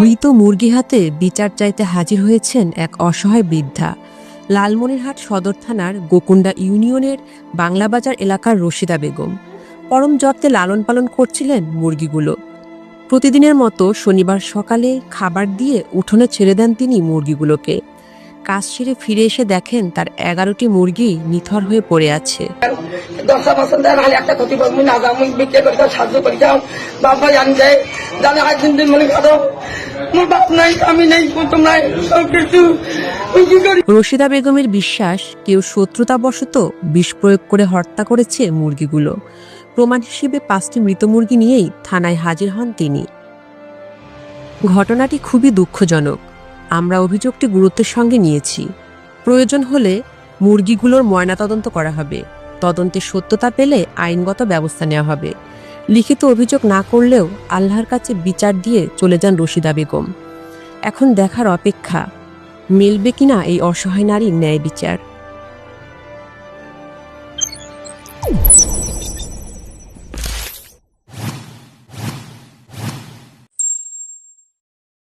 মৃত মুরগি হাতে বিচার চাইতে হাজির হয়েছেন এক অসহায় বৃদ্ধা। লালমনিরহাট সদর থানার গোকুন্ডা ইউনিয়নের বাংলাবাজার এলাকার রশিদা বেগম পরম যত্নে লালন পালন করছিলেন মুরগিগুলো। প্রতিদিনের মতো শনিবার সকালে খাবার দিয়ে উঠোনে ছেড়ে দেন তিনি মুরগিগুলোকে। কাজ সেরে ফিরে এসে দেখেন তার 11টি মুরগি নিথর হয়ে পড়ে আছে। রশিদা বেগমের বিশ্বাস, কেউ শত্রুতাবশত বিষ প্রয়োগ করে হত্যা করেছে মুরগিগুলো। প্রমাণ হিসেবে 5টি মৃত মুরগি নিয়েই থানায় হাজির হন তিনি। ঘটনাটি খুবই দুঃখজনক। আমরা অভিযোগটি গুরুত্বের সঙ্গে নিয়েছি। প্রয়োজন হলে মুরগিগুলোর ময়নাতদন্ত করা হবে। তদন্তে সত্যতা পেলে আইনগত ব্যবস্থা নেওয়া হবে। লিখিত অভিযোগ না করলেও আল্লাহর কাছে বিচার দিয়ে চলে যান রশিদা বেগম। এখন দেখার অপেক্ষা, মিলবে কিনা এই অসহায় নারীর ন্যায় বিচার।